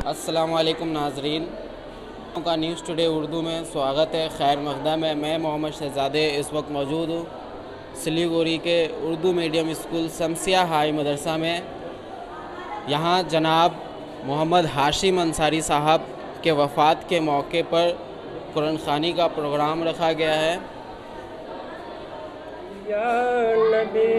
السلام علیکم ناظرین کا نیوز ٹوڈے اردو میں سواگت ہے، خیر مقدم ہے۔ میں محمد شہزادے اس وقت موجود ہوں سلیگوڑی کے اردو میڈیم اسکول شمسیہ ہائی مدرسہ میں۔ یہاں جناب محمد ہاشم انصاری صاحب کے وفات کے موقع پر قرآن خوانی کا پروگرام رکھا گیا ہے۔ یا نبی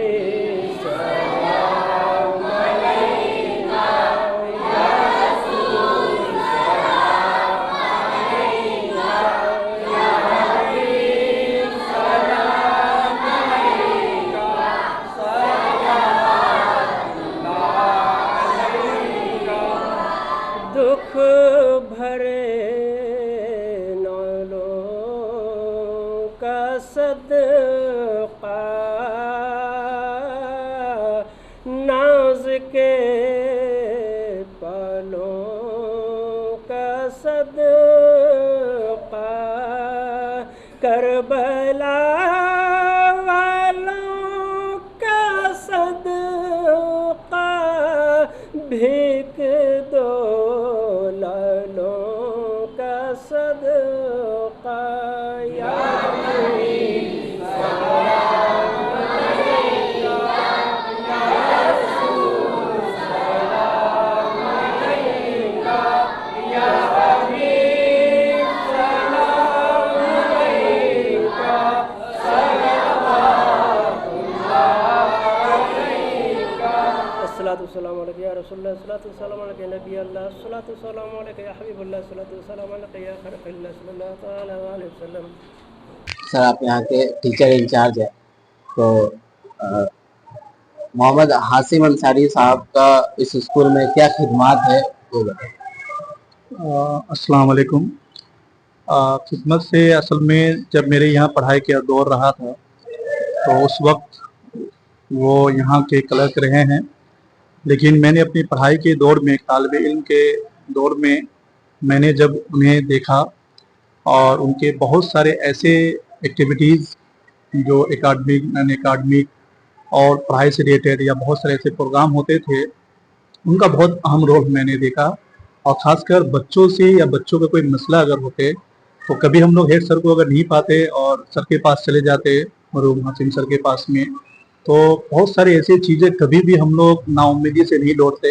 دکھ بھرے نالوں کا صدقہ، ناز کے پالوں کا صدقہ، کربلا والوں کا صدقہ، بھیک دو لالوں کا صدقہ۔ یا السلام علیکم یا رسول اللہ، الصلاۃ والسلام علیکم یا نبی اللہ، الصلاۃ والسلام علیکم یا حبیب اللہ، الصلاۃ والسلام علیکم یا خلق اللہ صلی اللہ تعالی علیہ وسلم۔ سر آپ یہاں کے ٹیچر انچارج ہیں، تو محمد ہاشم انصاری صاحب کا اس اسکول میں کیا خدمات ہے وہ بتائیں۔ السلام علیکم۔ خدمت سے اصل میں جب میرے یہاں پڑھائی کا دور رہا تھا تو اس وقت وہ یہاں کے کلرک رہے ہیں، لیکن میں نے اپنی پڑھائی کے دور میں، طالب علم کے دور میں نے جب انہیں دیکھا اور ان کے بہت سارے ایسے ایکٹیویٹیز جو نان اکیڈمک اور پڑھائی سے ریلیٹڈ یا بہت سارے ایسے پروگرام ہوتے تھے، ان کا بہت اہم رول میں نے دیکھا۔ اور خاص کر بچوں سے یا بچوں کا کوئی مسئلہ اگر ہوتے تو کبھی ہم لوگ ہیڈ سر کو اگر نہیں پاتے اور سر کے پاس چلے جاتے، مرحوم ہاشم سر کے پاس میں، تو بہت سارے ایسی چیزیں کبھی بھی ہم لوگ نا امیدی سے نہیں لوٹتے۔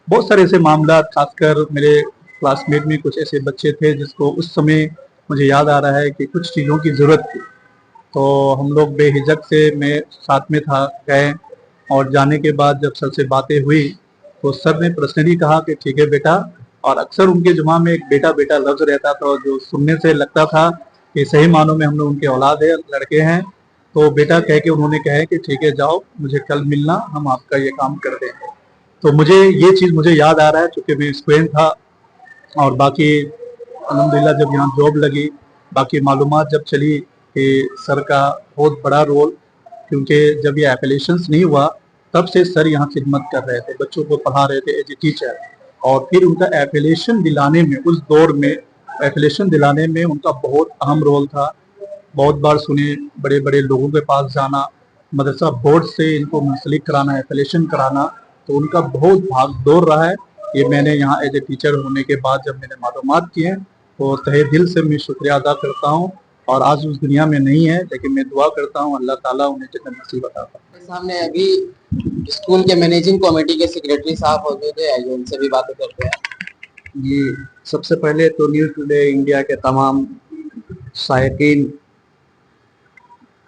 بہت سارے ایسے معاملات، خاص کر میرے کلاس میٹ میں کچھ ایسے بچے تھے جس کو اس سمے مجھے یاد آ رہا ہے کہ کچھ چیزوں کی ضرورت تھی، تو ہم لوگ بے ہجک سے میں ساتھ میں تھا گئے، اور جانے کے بعد جب سر سے باتیں ہوئی تو سر نے پرسنلی کہا کہ ٹھیک ہے بیٹا، اور اکثر ان کے جمع میں ایک بیٹا بیٹا لفظ رہتا تھا جو سننے سے لگتا تھا کہ صحیح معنوں میں ہم لوگ ان کے اولاد ہیں، لڑکے ہیں، تو بیٹا کہہ کے انہوں نے کہا کہ ٹھیک ہے جاؤ، مجھے کل ملنا، ہم آپ کا یہ کام کر دیں گے۔ تو مجھے یہ چیز یاد آ رہا ہے چونکہ میں اسٹوڈنٹ تھا، اور باقی الحمدللہ جب یہاں جاب لگی، باقی معلومات جب چلی کہ سر کا بہت بڑا رول، کیونکہ جب یہ ایپلیشنز نہیں ہوا تب سے سر یہاں خدمت کر رہے تھے، بچوں کو پڑھا رہے تھے ایز اے ٹیچر، اور پھر ان کا ایپلیشن دلانے میں، اس دور میں ایپلیشن دلانے میں ان کا بہت اہم رول تھا۔ بہت بار سنے بڑے بڑے لوگوں کے پاس جانا، مدرسہ بورڈ سے ان کو منسلک کرانا، ایپلیشن کرانا، تو ان کا بہت بھاگ دور رہا ہے۔ یہ میں نے یہاں ایز اے ٹیچر ہونے کے بعد جب میں نے معلومات کی ہیں تو تہہ دل سے میں شکریہ ادا کرتا ہوں، اور آج اس دنیا میں نہیں ہے، لیکن میں دعا کرتا ہوں اللہ تعالیٰ انہیں جنت نصیب عطا فرمائے۔ سامنے ابھی اسکول کے مینیجنگ کمیٹی کے سیکریٹری صاحب موجود ہیں، آئیے ان سے بھی باتیں کرتے ہیں۔ جی، سب سے پہلے تو نیوز ٹوڈے انڈیا کے تمام سائقین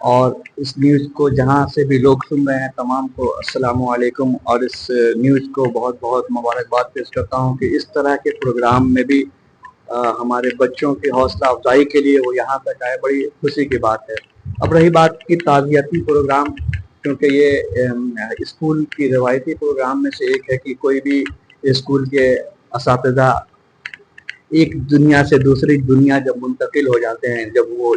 اور اس نیوز کو جہاں سے بھی لوگ سن رہے ہیں تمام کو السلام علیکم، اور اس نیوز کو بہت بہت مبارکباد پیش کرتا ہوں کہ اس طرح کے پروگرام میں بھی ہمارے بچوں کی حوصلہ افزائی کے لیے وہ یہاں تک آئے، بڑی خوشی کی بات ہے۔ اب رہی بات کی تعزیتی پروگرام، کیونکہ یہ اسکول کی روایتی پروگرام میں سے ایک ہے کہ کوئی بھی اسکول کے اساتذہ ایک دنیا سے دوسری دنیا جب منتقل ہو جاتے ہیں، جب وہ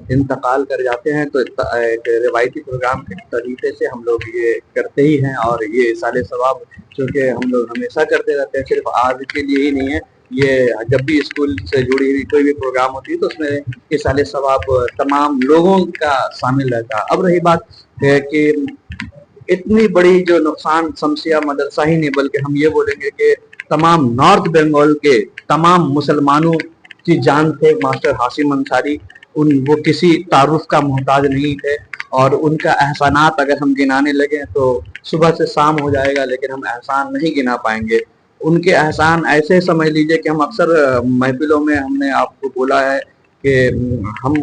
انتقال کر جاتے ہیں، تو ایک روایتی پروگرام کے طریقے سے ہم لوگ یہ کرتے ہی ہیں، اور یہ سال ثواب چونکہ ہم لوگ ہمیشہ کرتے رہتے ہیں، صرف آج کے لیے ہی نہیں ہے، یہ جب بھی اسکول سے جڑی ہوئی کوئی بھی پروگرام ہوتی ہے تو اس میں یہ سال ثواب تمام لوگوں کا شامل رہتا ہے۔ اب رہی بات ہے کہ اتنی بڑی جو نقصان شمسیہ مدرسہ ہی نہیں بلکہ ہم یہ بولیں گے کہ तमाम नॉर्थ बंगाल के तमाम मुसलमानों की जान थे मास्टर हाशिम अंसारी। वो किसी तारुफ का मोहताज नहीं थे और उनका एहसानात अगर हम गिनाने लगे तो सुबह से शाम हो जाएगा, लेकिन हम एहसान नहीं गिना पाएंगे। उनके एहसान ऐसे समझ लीजिए कि हम अक्सर महफिलों में हमने आपको बोला है कि हम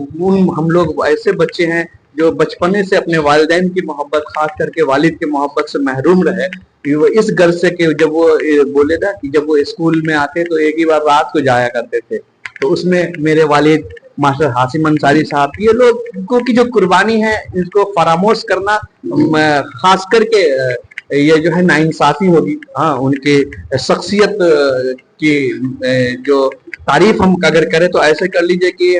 लोग ऐसे बच्चे हैं जो बचपने से अपने वालिदैन की मोहब्बत, खास करके वालिद की मोहब्बत से महरूम रहे। वो इस गर्ज से कि जब वो बोले था कि जब वो स्कूल में आते तो एक ही बार रात को जाया करते थे, तो उसमें मेरे वालिद मास्टर हाशिम अंसारी साहब, ये लोगों की जो कुर्बानी है इसको फरामोश करना, खास करके ये जो है नाइंसाफी होगी। हाँ, उनकी शख्सियत की जो तारीफ हम अगर करें तो ऐसे कर लीजिए कि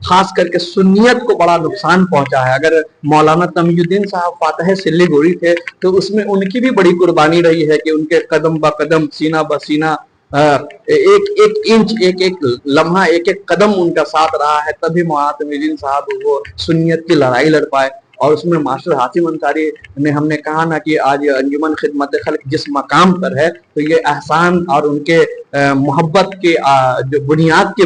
खास करके सुन्नियत को बड़ा नुकसान पहुंचा है। अगर मौलाना तमीजुद्दीन साहब फातह सिल्लीगुड़ी थे तो उसमें उनकी भी बड़ी कुर्बानी रही है कि उनके कदम ब कदम, सीना ब सीना, एक एक इंच, एक एक लम्हा, एक एक कदम उनका साथ रहा है, तभी मौलाना तमीजुद्दीन साहब वो सुन्नियत की लड़ाई लड़ पाए। और उसमें मास्टर हाशिम अंसारी ने, हमने कहा ना कि आज अंजुमन खिदमत खल्क जिस मकाम पर है तो ये एहसान और उनके मोहब्बत के जो बुनियाद के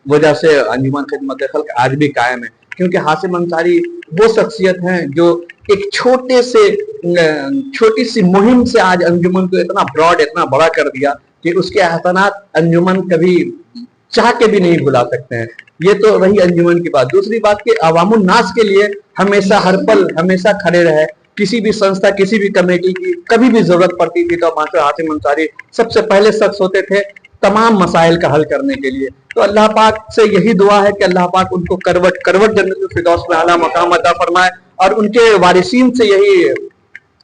वजह से अंजुमन खिदमत खल्क आज भी कायम है। क्योंकि हाशिम अंसारी वो शख्सियत हैं जो एक छोटी सी मुहिम से आज अंजुमन को इतना ब्रॉड, इतना बड़ा कर दिया कि उसके एहसानात अंजुमन कभी चाह के भी नहीं भुला सकते हैं। ये तो रही अंजुमन की बात। दूसरी बात कि अवामुन नास के लिए हमेशा हर पल हमेशा खड़े रहे। किसी भी संस्था, किसी भी कमेटी की कभी भी जरूरत पड़ती थी तो मास्टर हाशिम अंसारी सबसे पहले शख्स होते थे तमाम मसाइल का हल करने के लिए। तो अल्लाह पाक से यही दुआ है कि अल्लाह पाक उनको करवट जन्नतुल फिरदौस में आला मकाम अता फरमाए। और उनके वारिसीन से यही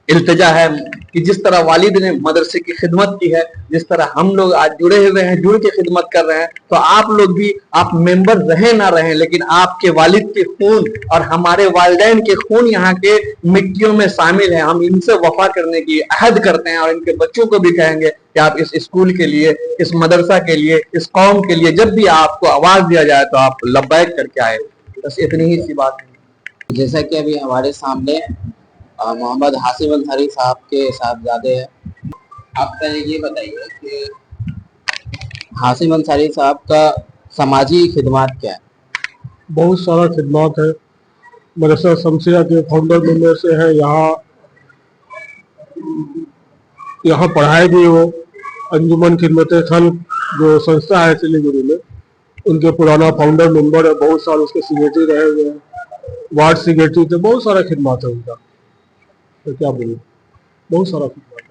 इल्तिजा है कि जिस तरह वालिद ने मदरसे की खिदमत की है, जिस तरह हम लोग आज जुड़े हुए हैं, जुड़ के खिदमत कर रहे हैं, तो आप लोग भी, आप मेंबर रहे ना रहे, लेकिन आपके वालिद के खून और हमारे वालिदैन के खून यहाँ के मिट्टियों में शामिल है। हम इनसे वफा करने की अहद करते हैं और इनके बच्चों को भी कहेंगे कि आप इस स्कूल के लिए, इस मदरसा के लिए, इस कौम के लिए जब भी आपको आवाज दिया जाए तो आप लब्बैक करके आए। बस इतनी ही सी बात है। जैसा कि अभी हमारे सामने मोहम्मद हाशिम अंसारी साहब के साहबजादे हैं, आप पहले ये बताइए कि हाशिम अंसारी साहब का समाजी खिदमत क्या है? बहुत सारा खिदमत है। मदरसा शमसिया के फाउंडर मेंबर से है। यहाँ पढ़ाए भी वो अंजुमन खिदमत खल्क जो संस्था है सिलीगुड़ी में, उनके पुराना फाउंडर मेंबर है। बहुत साल उसके सेक्रेटरी रहे हुए हैं, वार्ड सेक्रेटरी थे। बहुत सारा खिदमत है उनका, तो क्या बोलूं, बहुत सारा खिदमत है।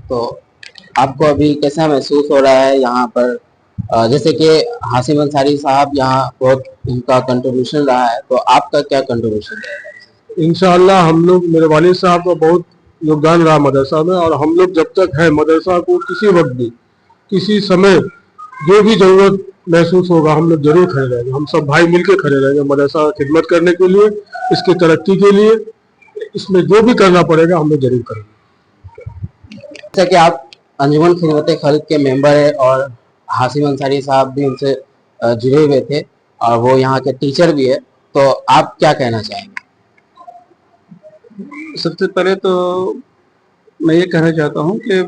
तो आपको अभी कैसा महसूस हो रहा है यहाँ पर? जैसे कि हाशिम अंसारी साहब यहाँ बहुत उनका कंट्रीब्यूशन रहा है, तो आपका क्या कंट्रीब्यूशन है? इंशाअल्लाह हम लोग, मेरे वालिद साहब का बहुत योगदान रहा मदरसा में, और हम लोग जब तक है मदरसा को किसी वक्त भी, किसी समय जो भी जरूरत महसूस होगा हम लोग जरूर खड़े रहेंगे। हम सब भाई मिलकर खड़े रहेंगे मदरसा खिदमत करने के लिए, इसकी तरक्की के लिए। इसमें जो भी करना पड़ेगा हम लोग जरूर करेंगे। जैसा कि आप अंजुमन खिदमत खल्क के मेंबर है और हाशिम अंसारी साहब भी उनसे जुड़े हुए थे और वो यहाँ के टीचर भी है, तो आप क्या कहना चाहेंगे? सबसे पहले तो मैं ये कहना चाहता हूँ कि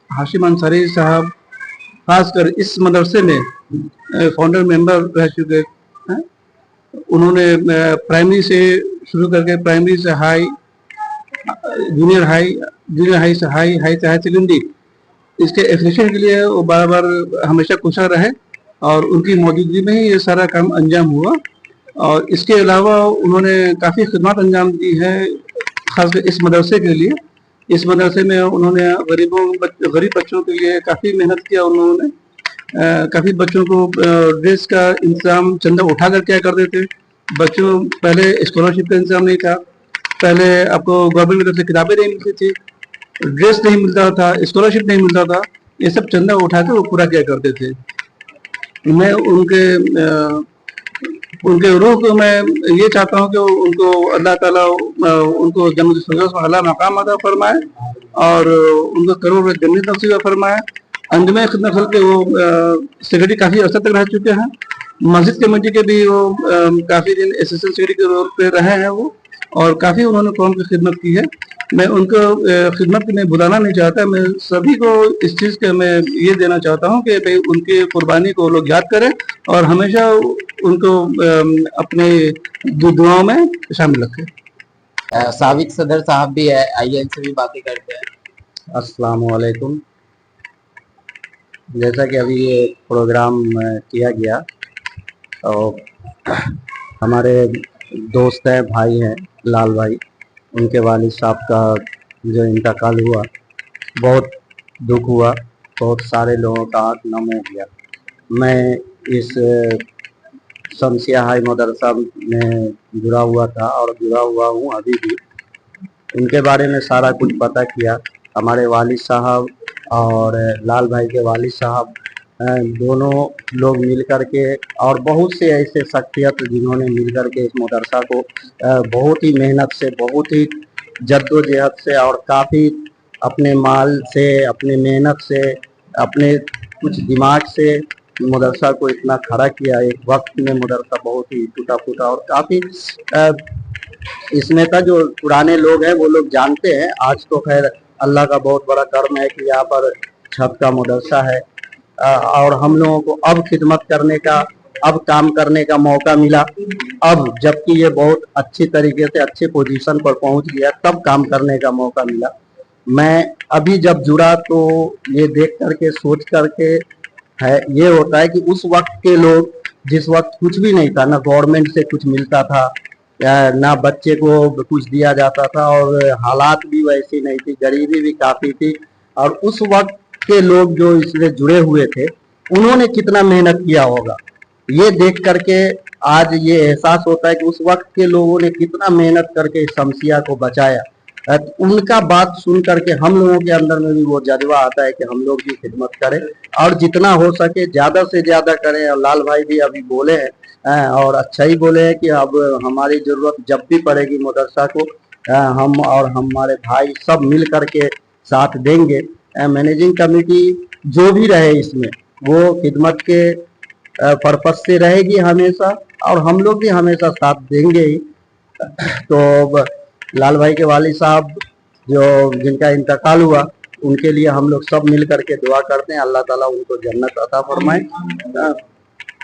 हाशिम अंसारी साहब खासकर इस मदरसे में फाउंडर मेंबर रह चुके हैं। उन्होंने प्राइमरी से शुरू करके प्राइमरी से हाई, जूनियर हाई से हाई से हाई सेकेंडरी, इसके एफिलिएशन के लिए वो बार बार हमेशा कुशल रहे और उनकी मौजूदगी में ही ये सारा काम अंजाम हुआ। और इसके अलावा उन्होंने काफ़ी खिदमत अंजाम दी है खासकर इस मदरसे के लिए। इस मदरसे में उन्होंने गरीब बच्चों के लिए काफ़ी मेहनत किया। उन्होंने काफ़ी बच्चों को ड्रेस का इंतजाम चंदा उठा कर क्या करते थे। बच्चों, पहले स्कॉलरशिप का इंतजाम नहीं था, पहले आपको गवर्नमेंट की तरफ से किताबें नहीं मिलती थी, ड्रेस नहीं मिलता था, स्कॉलरशिप नहीं मिलता था, ये सब चंदा उठा कर वो पूरा किया करते थे। मैं उनके रूह को मैं ये चाहता हूँ कि उनको अल्लाह ताला उनको जन्नत फिरदौस में आला मकाम अता फरमाए और उनको करोड़ जन्नत नसीब फरमाए। अंजुमन खिदमत खल्क के वो सेक्रेटरी काफ़ी अर्सा तक रह चुके हैं। मस्जिद कमेटी के भी वो काफ़ी दिन असिस्टेंट सेक्रेटरी के रोल पे रहे हैं वो, और काफ़ी उन्होंने कौम की खिदमत की है। मैं उनको खिदमत में बुलाना नहीं चाहता। मैं सभी को इस चीज़ का मैं ये देना चाहता हूँ कि भाई उनकी कुर्बानी को लोग याद करें और हमेशा उनको अपने दुआओं में शामिल रखें। साबिक सदर साहब भी है, आइए इनसे भी बातें करते हैं। अस्सलाम वालेकुम। जैसा कि अभी ये प्रोग्राम किया गया, तो हमारे दोस्त हैं, भाई हैं, लाल भाई, उनके वालिद साहब का जो इंतकाल हुआ, बहुत दुख हुआ, बहुत सारे लोगों का आँख नम हो गया। मैं इस शमसिया हाई मदरसा में जुड़ा हुआ था और जुड़ा हुआ हूँ अभी भी। उनके बारे में सारा कुछ पता किया। हमारे वालिद साहब और लाल भाई के वालिद साहब दोनों लोग मिल कर के और बहुत से ऐसे शख्सियत जिन्होंने मिल कर के इस मदरसा को बहुत ही मेहनत से, बहुत ही जद्दोजहद से और काफ़ी अपने माल से, अपने मेहनत से, अपने कुछ दिमाग से मदरसा को इतना खड़ा किया। एक वक्त में मदरसा बहुत ही टूटा फूटा और काफ़ी इसमें का जो पुराने लोग हैं वो लोग जानते हैं। आज तो खैर अल्लाह का बहुत बड़ा कर्म है कि यहाँ पर छत का मदरसा है और हम लोगों को अब खिदमत करने का, अब काम करने का मौका मिला। अब जबकि ये बहुत अच्छी तरीके से अच्छे पोजीशन पर पहुंच गया, तब काम करने का मौका मिला। मैं अभी जब जुड़ा तो ये देख करके, सोच करके है ये होता है कि उस वक्त के लोग, जिस वक्त कुछ भी नहीं था, ना गवर्नमेंट से कुछ मिलता था, ना बच्चे को कुछ दिया जाता था और हालात भी वैसी नहीं थी, गरीबी भी काफ़ी थी। और उस वक्त के लोग जो इसमें जुड़े हुए थे उन्होंने कितना मेहनत किया होगा, ये देख करके आज ये एहसास होता है कि उस वक्त के लोगों ने कितना मेहनत करके इस शमसिया को बचाया। उनका बात सुन करके हम लोगों के अंदर में भी वो जज्बा आता है कि हम लोग भी खिदमत करें और जितना हो सके ज़्यादा से ज़्यादा करें। और लाल भाई भी अभी बोले हैं और अच्छा ही बोले हैं कि अब हमारी ज़रूरत जब भी पड़ेगी मदरसा को हम और हमारे भाई सब मिल करके साथ देंगे। मैनेजिंग कमेटी जो भी रहे इसमें वो खिदमत के पर्पस से रहेगी हमेशा और हम लोग भी हमेशा साथ देंगे ही। तो लाल भाई के वालिद साहब जो जिनका इंतकाल हुआ, उनके लिए हम लोग सब मिल करके दुआ करते हैं, अल्लाह ताला उनको जन्नत अता फरमाए।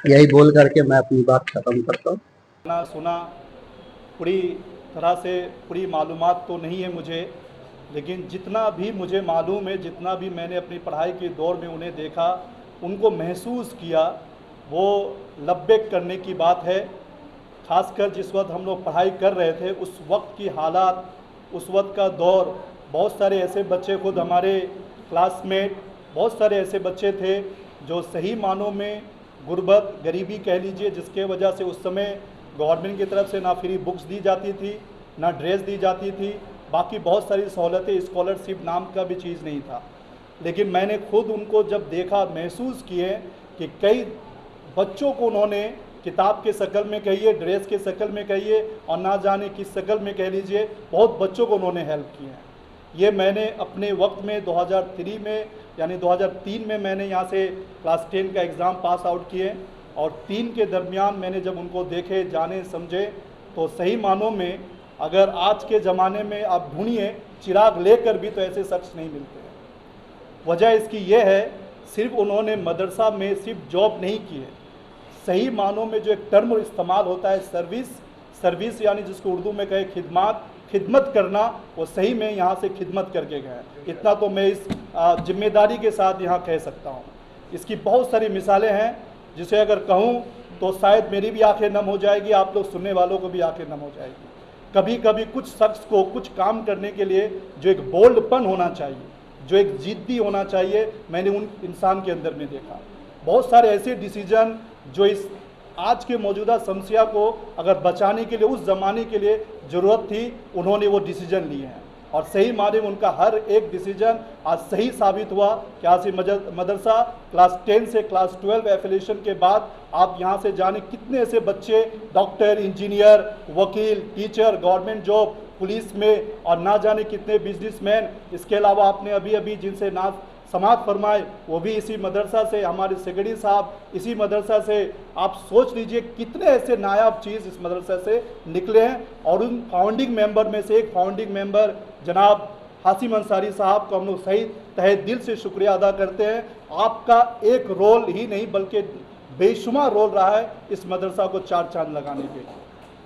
यही बोल करके मैं अपनी बात ख़त्म करता हूँ। सुना पूरी तरह से पूरी मालूमात तो नहीं है मुझे, लेकिन जितना भी मुझे मालूम है, जितना भी मैंने अपनी पढ़ाई के दौर में उन्हें देखा, उनको महसूस किया, वो लब्बैक करने की बात है। ख़ासकर जिस वक्त हम लोग पढ़ाई कर रहे थे, उस वक्त की हालात, उस वक्त का दौर, बहुत सारे ऐसे बच्चे, खुद हमारे क्लासमेट बहुत सारे ऐसे बच्चे थे जो सही मानों में गुर्बत, गरीबी कह लीजिए, जिसके वजह से उस समय गवर्नमेंट की तरफ से ना फ्री बुक्स दी जाती थी, ना ड्रेस दी जाती थी, बाकी बहुत सारी सहूलतें, स्कॉलरशिप नाम का भी चीज़ नहीं था। लेकिन मैंने खुद उनको जब देखा, महसूस किए कि कई बच्चों को उन्होंने किताब के शक्ल में कहिए, ड्रेस के शक्ल में कहिए और ना जाने किस शक्ल में कह लीजिए, बहुत बच्चों को उन्होंने हेल्प किए हैं। ये मैंने अपने वक्त में 2003 में यानी 2003 में मैंने यहाँ से क्लास 10 का एग्ज़ाम पास आउट किए और 3 के दरमियान मैंने जब उनको देखे, जाने, समझे, तो सही मानों में अगर आज के ज़माने में आप ढूंढिए चिराग लेकर भी तो ऐसे शख्स नहीं मिलते हैं। वजह इसकी ये है, सिर्फ उन्होंने मदरसा में सिर्फ जॉब नहीं की है, सही मानों में जो एक टर्म इस्तेमाल होता है सर्विस यानी जिसको उर्दू में कहे खिदमत करना, वो सही में यहाँ से खिदमत करके गए। इतना तो मैं इस जिम्मेदारी के साथ यहाँ कह सकता हूँ। इसकी बहुत सारी मिसालें हैं जिसे अगर कहूँ तो शायद मेरी भी आंखें नम हो जाएगी, आप लोग सुनने वालों को भी आंखें नम हो जाएगी। कभी कभी कुछ शख्स को कुछ काम करने के लिए जो एक बोल्डपन होना चाहिए, जो एक जिद्दी होना चाहिए, मैंने उन इंसान के अंदर में देखा। बहुत सारे ऐसे डिसीजन जो इस आज के मौजूदा शमसिया को अगर बचाने के लिए, उस ज़माने के लिए ज़रूरत थी, उन्होंने वो डिसीजन लिए हैं और सही माने में उनका हर एक डिसीजन आज सही साबित हुआ कि आज मदरसा क्लास 10 से क्लास 12 एफिलिएशन के बाद आप यहाँ से जाने कितने ऐसे बच्चे डॉक्टर, इंजीनियर, वकील, टीचर, गवर्नमेंट जॉब, पुलिस में और ना जाने कितने बिजनेसमैन, इसके अलावा आपने अभी अभी जिनसे ना समात फरमाए वो भी इसी मदरसा से, हमारे सेक्रेटरी साहब इसी मदरसा से। आप सोच लीजिए कितने ऐसे नायाब चीज़ इस मदरसा से निकले हैं। और उन फाउंडिंग मेंबर में से एक फाउंडिंग मेंबर जनाब हासिम अंसारी साहब को हम लोग सही तहे दिल से शुक्रिया अदा करते हैं। आपका एक रोल ही नहीं बल्कि बेशुमार रोल रहा है इस मदरसा को चार चांद लगाने के।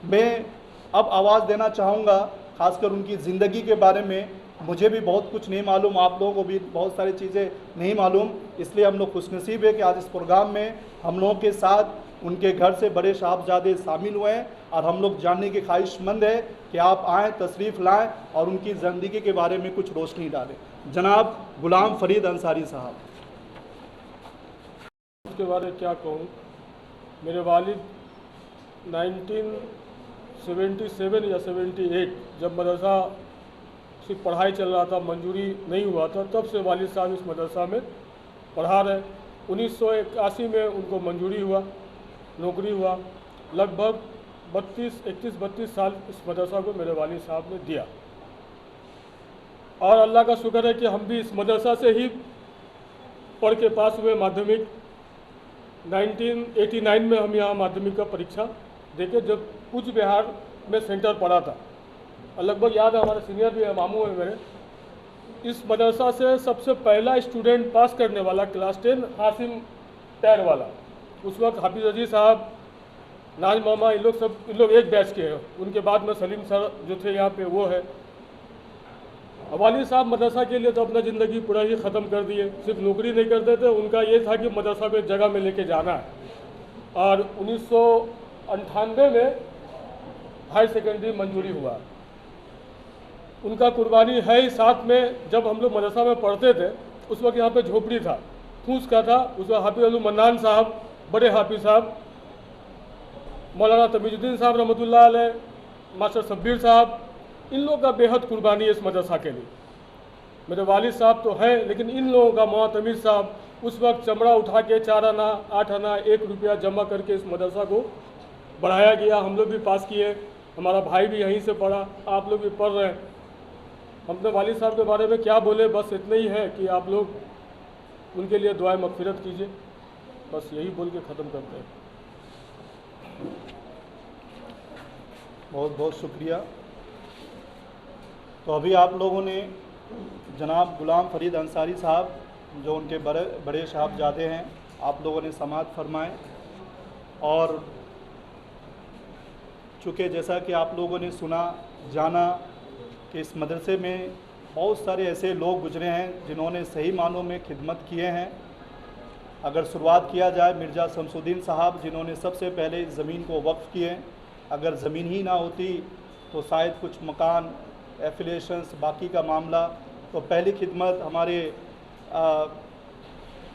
मैं अब आवाज़ देना चाहूँगा खासकर उनकी ज़िंदगी के बारे में। मुझे भी बहुत कुछ नहीं मालूम, आप लोगों को भी बहुत सारी चीज़ें नहीं मालूम, इसलिए हम लोग खुशनसीब है कि आज इस प्रोग्राम में हम लोगों के साथ उनके घर से बड़े साहबजादे शामिल हुए हैं। और हम लोग जानने के ख्वाहिशमंद है कि आप आएँ, तशरीफ़ लाएँ और उनकी ज़िंदगी के बारे में कुछ रोशनी डालें। जनाब गुलाम फरीद अंसारी साहब। उसके बारे में क्या कहूँ, मेरे वालिद 1977 या 78 जब मदरसा सिर्फ पढ़ाई चल रहा था, मंजूरी नहीं हुआ था, तब से वालिद साहब इस मदरसा में पढ़ा रहे। 1981 में उनको मंजूरी हुआ, नौकरी हुआ। लगभग 31-32 साल इस मदरसा को मेरे वालिद साहब ने दिया। और अल्लाह का शुक्र है कि हम भी इस मदरसा से ही पढ़ के पास हुए माध्यमिक। 1989 में हम यहाँ माध्यमिक का परीक्षा देके जब कूच बिहार में सेंटर पड़ा था, और लगभग याद है, हमारे सीनियर भी है, मामू है मेरे, इस मदरसा से सबसे पहला स्टूडेंट पास करने वाला क्लास 10 हासिम टैर वाला। उस वक्त हाफिज़ अजीज साहब, नाज मामा, इन लोग एक बैच के हैं। उनके बाद में सलीम सर जो थे यहाँ पे वो है। वालिद साहब मदरसा के लिए तो अपना ज़िंदगी पूरा ही ख़त्म कर दिए, सिर्फ नौकरी नहीं करते थे, उनका ये था कि मदरसा को एक जगह में लेके जाना है। और 1998 में हाई सेकेंडरी मंजूरी हुआ। उनका कुर्बानी है ही। साथ में जब हम लोग मदरसा में पढ़ते थे उस वक्त यहाँ पे झोपड़ी था, फूस का था। उस वक्त हाफिज़ अली मन्नान साहब, बड़े हाफिज़ साहब, मौलाना तमीजुद्दीन साहब रहमतुल्लाह अलैह, मास्टर शब्बीर साहब, इन लोगों का बेहद कुर्बानी है इस मदरसा के लिए। मेरे वालिद साहब तो हैं, लेकिन इन लोगों का, मौलाना तमीज़ साहब उस वक्त चमड़ा उठा के 4 आना 8 आना 1 रुपया जमा करके इस मदरसा को बढ़ाया गया। हम लोग भी पास किए, हमारा भाई भी यहीं से पढ़ा, आप लोग भी पढ़ रहे हैं। अपने वालिद साहब के बारे में क्या बोले, बस इतना ही है कि आप लोग उनके लिए दुआएं मग़फ़िरत कीजिए। बस यही बोल के ख़त्म करते हैं। बहुत बहुत शुक्रिया। तो अभी आप लोगों ने जनाब गुलाम फरीद अंसारी साहब जो उनके बड़े साहबजादे हैं, आप लोगों ने समात फरमाए। और चूँकि जैसा कि आप लोगों ने सुना जाना कि इस मदरसे में बहुत सारे ऐसे लोग गुजरे हैं जिन्होंने सही मानों में खिदमत किए हैं। अगर शुरुआत किया जाए मिर्ज़ा शमसुद्दीन साहब जिन्होंने सबसे पहले इस ज़मीन को वक्फ़ किए। अगर ज़मीन ही ना होती तो शायद कुछ मकान, एफिलिएशंस, बाकी का मामला, तो पहली खिदमत हमारे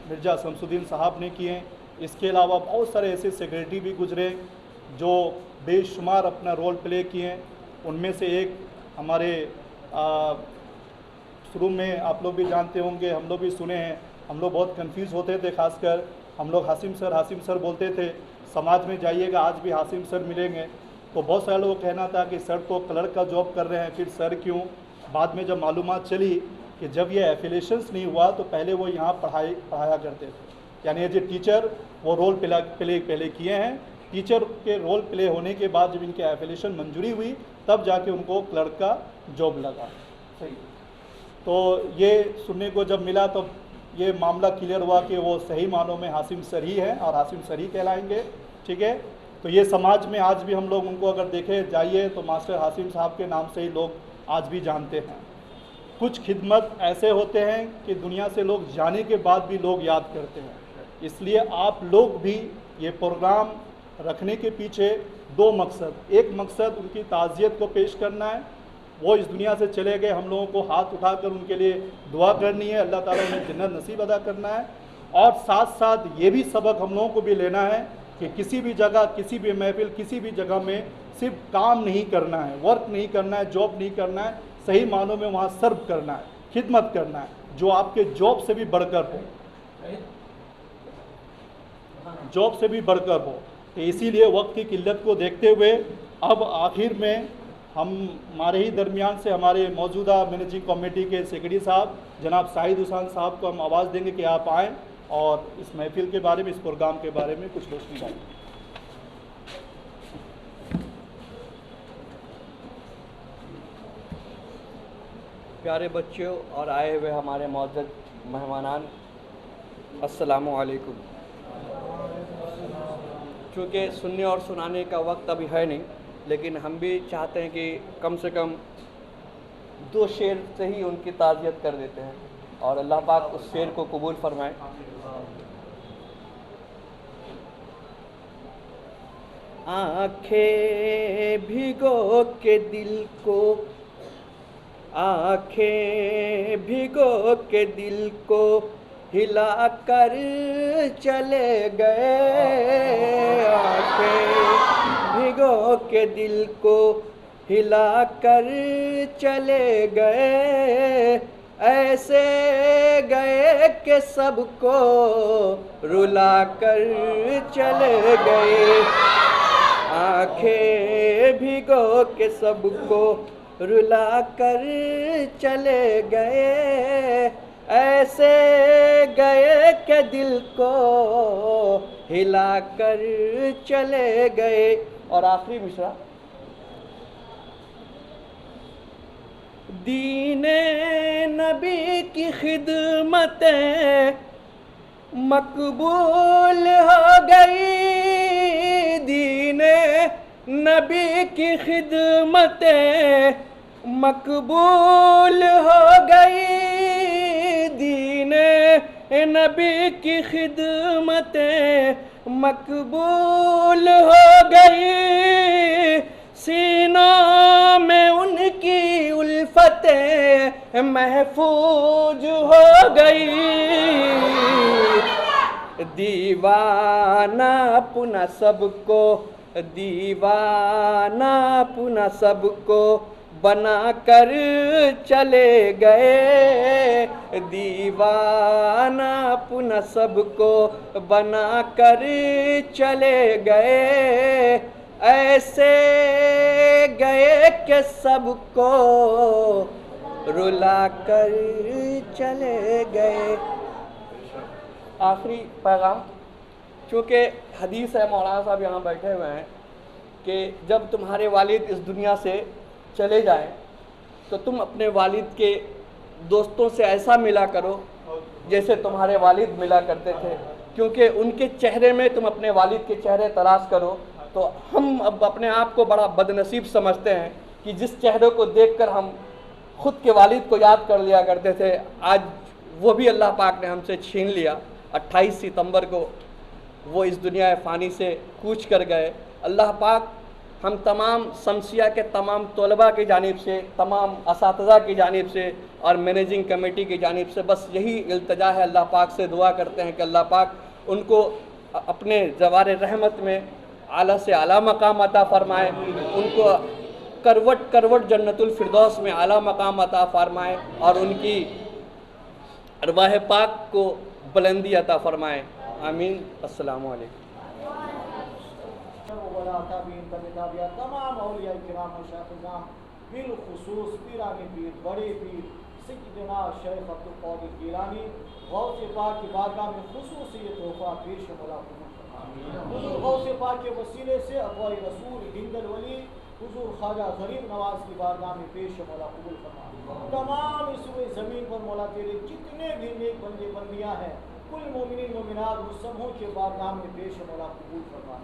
मिर्ज़ा शमसुद्दीन साहब ने किए। इसके अलावा बहुत सारे ऐसे सेक्रेटरी भी गुजरे जो बेशुमार अपना रोल प्ले किए। उनमें से एक हमारे शुरू में आप लोग भी जानते होंगे, हम लोग भी सुने हैं, हम लोग बहुत कंफ्यूज होते थे, खासकर हम लोग हासिम सर बोलते थे। समाज में जाइएगा आज भी हासिम सर मिलेंगे तो बहुत सारे लोगों का कहना था कि सर तो क्लर्क का जॉब कर रहे हैं, फिर सर क्यों। बाद में जब मालूमात चली कि जब ये एफिलिएशंस नहीं हुआ तो पहले वो यहाँ पढ़ाया करते थे, यानी एज ए टीचर वो रोल पहले किए हैं। टीचर के रोल प्ले होने के बाद जब इनके एफिलिएशन मंजूरी हुई तब जाके उनको क्लर्क का जॉब लगा। सही, तो ये सुनने को जब मिला तो ये मामला क्लियर हुआ कि वो सही मानों में हासिम सर ही हैं और हासिम सर ही कहलाएंगे। ठीक है, तो ये समाज में आज भी हम लोग उनको अगर देखे जाइए तो मास्टर हासिम साहब के नाम से ही लोग आज भी जानते हैं। कुछ खिदमत ऐसे होते हैं कि दुनिया से लोग जाने के बाद भी लोग याद करते हैं। इसलिए आप लोग भी ये प्रोग्राम रखने के पीछे दो मकसद, एक मकसद उनकी ताज़ियत को पेश करना है, वो इस दुनिया से चले गए, हम लोगों को हाथ उठाकर उनके लिए दुआ करनी है, अल्लाह ताला उन्हें जन्नत नसीब अदा करना है। और साथ साथ ये भी सबक हम लोगों को भी लेना है कि किसी भी जगह, किसी भी महफिल, किसी भी जगह में सिर्फ काम नहीं करना है, वर्क नहीं करना है, जॉब नहीं करना है, सही मानों में वहाँ सर्व करना है, खिदमत करना है, जो आपके जॉब से भी बढ़कर हो, जॉब से भी बढ़कर हो। तो इसीलिए वक्त की किल्लत को देखते हुए अब आखिर में हमारे ही दरमियान से हमारे मौजूदा मैनेजिंग कमेटी के सेक्रेटरी साहब जनाब साहिद हुसैन साहब को हम आवाज़ देंगे कि आप आएँ और इस महफिल के बारे में, इस प्रोग्राम के बारे में कुछ रोशनी डालें। प्यारे बच्चों और आए हुए हमारे मौजूद मेहमानान, अस्सलामु अलैकुम। चूँकि सुनने और सुनाने का वक्त अभी है नहीं, लेकिन हम भी चाहते हैं कि कम से कम 2 शेर से ही उनकी ताज़ियत कर देते हैं और अल्लाह पाक उस शेर को कबूल फरमाए। आँखें भिगो के दिल को, आँखें भिगो के दिल को हिला कर चले गए, आँखें भिगो के दिल को हिला कर चले गए, ऐसे गए कि सबको रुला कर चले गए, आँखें भिगो के सबको रुला कर चले गए, ऐसे गए कि दिल को हिला कर चले गए। और आखिरी मिसरा, दीने नबी की खिदमतें मकबूल हो गई, दीने नबी की खिदमतें मकबूल हो गई, दीने नबी की खिदमतें मकबूल हो गई, सीनों में उनकी उल्फतें महफूज हो गई, दीवाना पुनः सबको, दीवाना पुनः सबको बना कर चले गए, दीवाना पुनः सबको बना कर चले गए, ऐसे गए कि सबको रुला कर चले गए। आखिरी पैगाम, चूँकि हदीस है, मौलाना साहब यहाँ बैठे हुए हैं, कि जब तुम्हारे वालिद इस दुनिया से चले जाएं तो तुम अपने वालिद के दोस्तों से ऐसा मिला करो जैसे तुम्हारे वालिद मिला करते थे, क्योंकि उनके चेहरे में तुम अपने वालिद के चेहरे तलाश करो। तो हम अब अपने आप को बड़ा बदनसीब समझते हैं कि जिस चेहरे को देखकर हम खुद के वालिद को याद कर लिया करते थे, आज वो भी अल्लाह पाक ने हमसे छीन लिया। 28 सितंबर को वो इस दुनिया फ़ानी से कूच कर गए। अल्लाह पाक हम तमाम शमसिया के तमाम तलबा की जानिब से, तमाम असातिज़ा की जानिब से और मैनेजिंग कमेटी की जानिब से बस यही इल्तिजा है, अल्लाह पाक से दुआ करते हैं कि अल्लाह पाक उनको अपने जवार रहमत में आला से आला मकाम अता फ़रमाए, उनको करवट करवट जन्नतुल फिरदौस में आला मकाम अता फ़रमाए और उनकी अरवाह पाक को बुलंदी अता फ़रमाए। आमीन। अस्सलामु अलैकुम। तमाम औलिया किराम और शायख़ बिलखुसूस पीरानी पीर, बड़े पीर सैयदना शेख अब्दुल कादिर गिलानी गौसे पाक की बारगाह में खुसूसी ये तोहफ़ा पेश मौला हुज़ूर गौसे पाक के वसीले से अक़वाल रसूल हिंदल वली हुज़ूर ख्वाजा गरीब नवाज की बारगाह में पेश मौला कबूल फरमा। तमाम इस ज़मीन पर मौला तेरे जितने भी नेक बंदे बंदियाँ हैं, कुल मोमिनीन मोमिनात उन सबों के बारगाह में पेश मौला कबूल फरमा।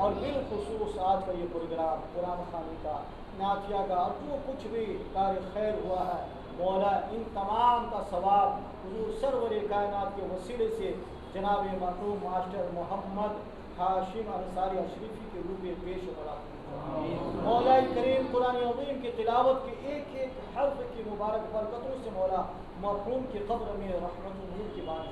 और बिलखुसूस आज का ये प्रोग्राम कुरान ख़वानी का, नातिया का, और जो कुछ भी कार खैर हुआ है मौला, इन तमाम का सवाब हुज़ूर सरवर कायनात के वसीले से जनाब मरहूम मास्टर मोहम्मद हाशिम अंसारी अशरीफी के रूप में पेश मौला मौला करीम कुरान अज़ीम की तिलावत के एक एक हर्फ की मुबारक बरकतों से मौला मरहूम की कब्र में रहमत नूर की बात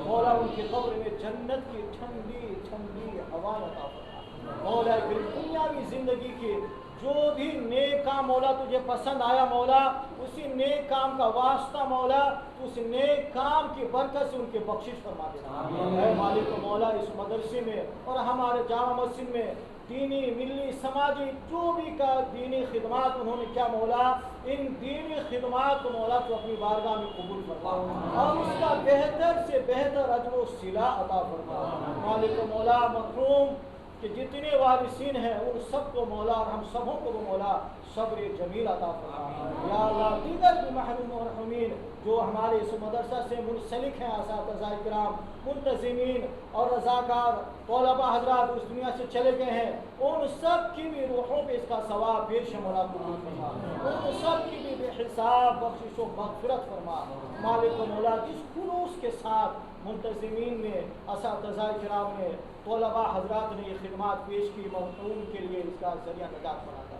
मौला, उनकी कब्र में जन्नत की ठंडी ठंडी हवा अता फरमा। मौला करीम दुनियावी ज़िंदगी के जो भी नेक काम मौला तुझे पसंद आया मौला, उसी नेक काम का वास्ता मौला उस नेक काम की बरकत से उनके बख्शिश फरमा देना। ऐ मालिक मौला, इस मदरसे में और हमारे जामा मस्जिद में दीनी मिली समाजी जो भी का दीनी खिदमात उन्होंने क्या मौला, इन दीनी खिदमात को मौला तो अपनी बारगाह में कबूल फरमा और उसका बेहतर से बेहतर अजर व सिला अता फरमा। मालिक मौला मरहूम कि जितने वारिसीन हैं उन सबको मौला और हम सबों को मौला सब्र जमील अता फरमा। या अल्लाह दीगर भी महरूम और मरहूमीन जो हमारे इस मदरसा से मुंसलिक हैं, असातिज़ा किराम, मुंतज़िमीन और रज़ाकार तलबा हज़रात उस दुनिया से चले गए हैं, उन सब की भी रूहों पे इसका सवाब पेश मौला कबूल फरमा। उन सब की भी बेहिसाब बख्शिश व मग़फ़िरत फरमा। मालिक मौला जिस खुलूस के साथ मुंतज़िमीन ने, असातिज़ा किराम ने, तलबा हज़रात ने ये खिदमात पेश की, मरहूम के लिए इसका ज़रिया नजात बनाता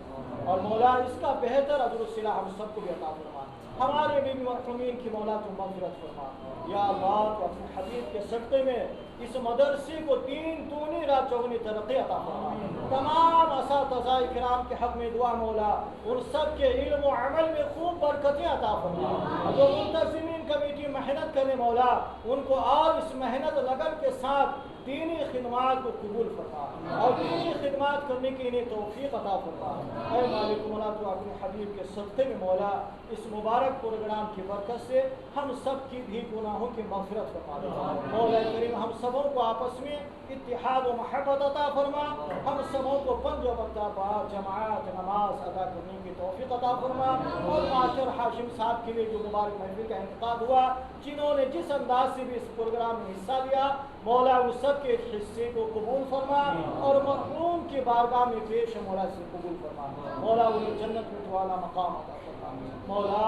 और मौला इसका बेहतर अजर व सिला हम सबको भी अता फरमा। हमारे भी मरहूमीन की मौला तुम मग़फ़िरत फरमा। या अल्लाह तो अपने हबीब के सदक़े में इस मदरसे को तीन दूनी रात चौगुनी तरक्की अता फरमा। तमाम असातिज़ा किराम के हक़ में दुआ मौला उन सब के इल्म व अमल में खूब बरकतें अता फरमा। जो मुंतज़िमीन कमेटी मेहनत करे मौला उनको और इस मेहनत लगन के साथ दीनी खिदमात को कबूल फरमा और दीनी खिदमात करने की इन्हें तौफीक अता फरमा। ऐ मालिक मौला तो अपने हबीब के सदक़े में मौला इस मुबारक प्रोग्राम की बरकत से हम सब की भी गुनाहों की मग़फ़िरत फरमा दे। मौला करीम हम सबों को आपस में इत्तिहाद व महब्बत अता फरमा। हम सबों को पंज वक्त बाद जमात नमाज अदा करने की तौफीक अता फरमा। और मास्टर हाशिम साहब के लिए जो मुबारक महफिल का इंतकाद हुआ, जिन्होंने जिस अंदाज से भी इस प्रोग्राम में हिस्सा लिया, मौला उन सब के हिस्से को कबूल फरमा और मरहूम की बारगाह में पेश मौला से कबूल फरमा। मौला उन्हें जन्नत में वाला मकाम अता फरमा। मौला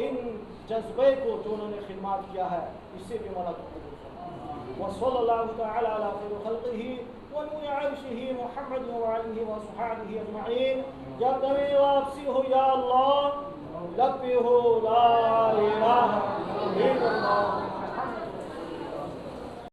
इन जज्बे को जो उन्होंने खिदमात किया है इससे भी मौला को कबूल फरमा। वसल्लल्लाहु तआला अला खैरि खल्क़िही व नूरि अर्शिही मुहम्मद व आलिही व अस्हाबिही अजमईन। या कमी वापसी हो या अल्लाह, लब्बी हो ला इलाहा इल्लल्लाह।